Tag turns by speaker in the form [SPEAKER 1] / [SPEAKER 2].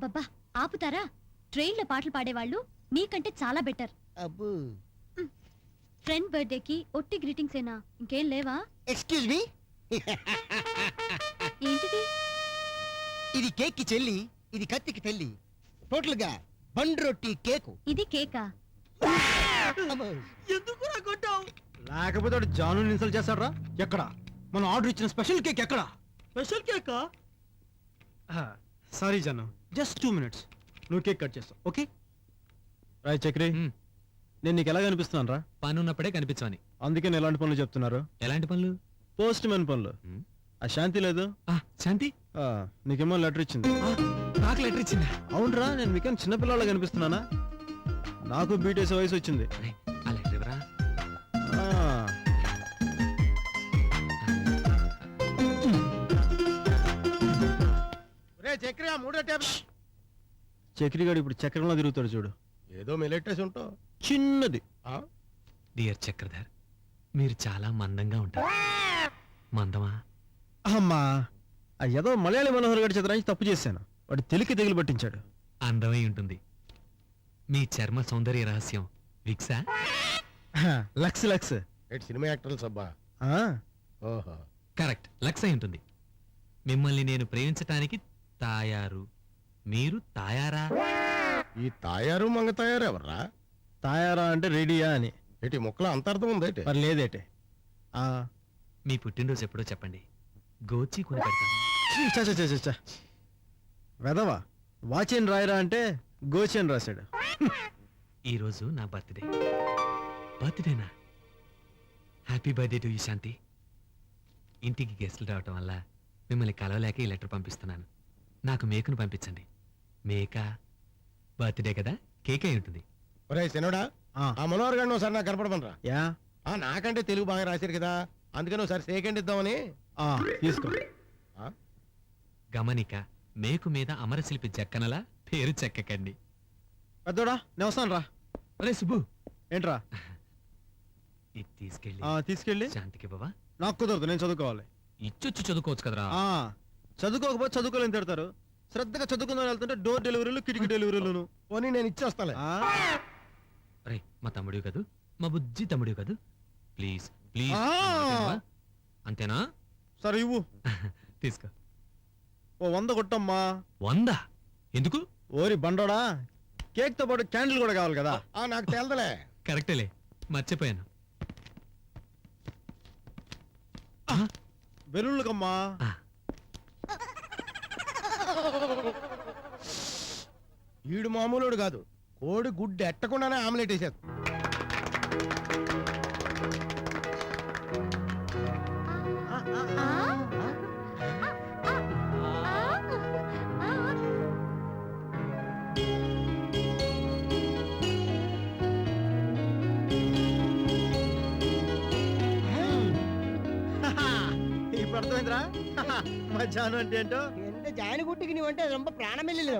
[SPEAKER 1] అబ్బబ్బా ఆపుతారా? ట్రైన్ లో పాటలు పాడేవాళ్ళు మీకంటే చాలా బెటర్.
[SPEAKER 2] అబ్బో.
[SPEAKER 1] ఫ్రెండ్ బర్త్డేకి ఒట్టి గ్రీటింగ్స్ ఏనా, ఇంకేం లేవా?
[SPEAKER 2] Excuse me.
[SPEAKER 1] ఏంటిది?
[SPEAKER 2] ఇది కేక్ కి చెల్లి, ఇది కత్తికి తల్లి. టోటల్ గా బండ్ రొట్టి కేకు.
[SPEAKER 1] ఇది కేకా?
[SPEAKER 3] ఎందుకు కొట్టావు?
[SPEAKER 4] లేకపోతే జాను ఇన్సల్ట్ చేస్తాడ్రా? ఎక్కడ మనం ఆర్డర్ ఇచ్చిన స్పెషల్ కేక్ ఎక్కడ?
[SPEAKER 3] స్పెషల్ కేకా?
[SPEAKER 4] Sorry Jaanu, just 2 minutes. నువ్వు కేక్ కట్ చేస్తావు, ఓకే? రాయ్ చక్రి, నేను నీకు ఎలా కనిపిస్తున్నాను రా?
[SPEAKER 5] పని ఉన్నప్పుడే కనిపించవని.
[SPEAKER 4] అందుకే నేను ఎలాంటి పనులు చెప్తున్నారు?
[SPEAKER 5] ఎలాంటి పనులు?
[SPEAKER 4] పోస్ట్ మ్యాన్ పనులు. ఆ శాంతి లేదు?
[SPEAKER 5] శాంతి
[SPEAKER 4] నీకేమో లెటర్ ఇచ్చింది.
[SPEAKER 5] నాకు లెటర్ ఇచ్చిందా?
[SPEAKER 4] అవునరా, నేను మీకేం చిన్నపిల్లలా కనిపిస్తున్నానా? నాకు బీటేసే వయసు వచ్చింది.
[SPEAKER 5] ఆ లెటర్ ఎవరా?
[SPEAKER 2] చక్రి మూడో టేబుల్.
[SPEAKER 4] చక్రిగాడు ఇప్పుడు చక్రంలో తిరుగుతాడు చూడు.
[SPEAKER 2] ఏదో మెలెట్టేసి ఉంటావు.
[SPEAKER 4] చిన్నది.
[SPEAKER 5] డియర్ చక్రధర్, మీరు చాలా మందంగా ఉంటారు. మందమా?
[SPEAKER 4] అమ్మా, ఏదో మలయాళీ మనోహర్ గారి చిత్రానికి తప్పు చేశాను. వాడు తెలికి తెగులు పట్టించాడు.
[SPEAKER 5] అందమై ఉంటుంది. మీ చర్మ సౌందర్య రహస్యం విక్సా?
[SPEAKER 4] Lux Lux.
[SPEAKER 2] సినిమా యాక్టర్ సబ్బా. ఓహో,
[SPEAKER 5] కరెక్ట్, లక్స్ అయి ఉంటుంది. మిమ్మల్ని నేను ప్రేమించటానికి తాయారు. మీరు తాయారా?
[SPEAKER 2] ఈ తాయారు మంగ తాయారు ఎవర్రా?
[SPEAKER 4] తాయారా అంటే రెడీయా అని.
[SPEAKER 2] ఏంటి మొక్కలో అంతర్థం ఉంది?
[SPEAKER 4] మరి లేదేటే.
[SPEAKER 5] మీ పుట్టినరోజు ఎప్పుడో చెప్పండి, గోచి కొని పెడతాను.
[SPEAKER 4] వెదవా, వాచేన్ రాయరా అంటే గోచేన్ రాశాడు.
[SPEAKER 5] ఈరోజు నా బర్త్డే. బర్త్డేనా? Happy birthday to you Shanti. ఇంటికి గెస్టులు రావటం వల్ల మిమ్మల్ని కలవలేక ఈ లెటర్ పంపిస్తున్నాను. నాకు మేకను పంపించండి. మేక బర్త్డే కదా, కేక్ అయి ఉంటుంది.
[SPEAKER 2] ఒరే శనుడా, ఆ మనోహర్ గారిని ఒకసారి నాకు కనపడమనరా.
[SPEAKER 4] యా,
[SPEAKER 2] నాకంటే తెలుగు బాగా రాశారు కదా, అందుకని ఒకసారి సెకండ్ ఇద్దామని.
[SPEAKER 4] తీసుకో.
[SPEAKER 5] గమనిక, మేకు మీద అమరశిల్పి జక్కనలా పేరు చెక్కకండి.
[SPEAKER 4] పెద్దోడా, నేను వస్తాను రా.
[SPEAKER 5] అరే సుబ్బు,
[SPEAKER 4] ఏంట్రా?
[SPEAKER 5] ఇది తీసుకెళ్ళి
[SPEAKER 4] తీసుకెళ్ళి
[SPEAKER 5] శాంతికి బావా.
[SPEAKER 4] నాకు కుదరదు, నేను చదువుకోవాలి.
[SPEAKER 5] ఇచ్చొచ్చు చదువుకోవచ్చు కదరా.
[SPEAKER 4] చదువుకోకపోతే చదువుకోలేని తిడతారు. శ్రద్ధగా చదువుకుందాం వెళ్తుంటే డోర్ డెలివరీలు, కిటికీ డెలివరీలు.
[SPEAKER 2] పోనీ నేను ఇచ్చేస్తాలే.
[SPEAKER 5] అరే మా తమ్ముడు కదూ, మా బుజ్జి తమ్ముడు కదూ, ప్లీజ్ ప్లీజ్. అంతేనా?
[SPEAKER 4] సరే ఇవ్వు.
[SPEAKER 5] తీసుకో.
[SPEAKER 4] 100 కొట్టమ్మా.
[SPEAKER 5] 100? ఎందుకు?
[SPEAKER 4] ఓరి బండోడా, కేక్ తో పాటు క్యాండిల్ కూడా కావాలి కదా.
[SPEAKER 2] నాకు తేలదలే.
[SPEAKER 5] కరెక్టేలే, మర్చిపోయాను.
[SPEAKER 4] బెలూన్లకమ్మా.
[SPEAKER 2] ఈడు మామూలుడు కాదు, కోడి గుడ్డు ఎట్టకుండానే ఆమ్లెట్ వేసేది.
[SPEAKER 4] ఇప్పుడు అర్థమైందిరా మా జాను అంటే ఏంటో.
[SPEAKER 3] ఎంత జాని గుట్టికి నీవంటే రొంబ ప్రాణమిల్లు.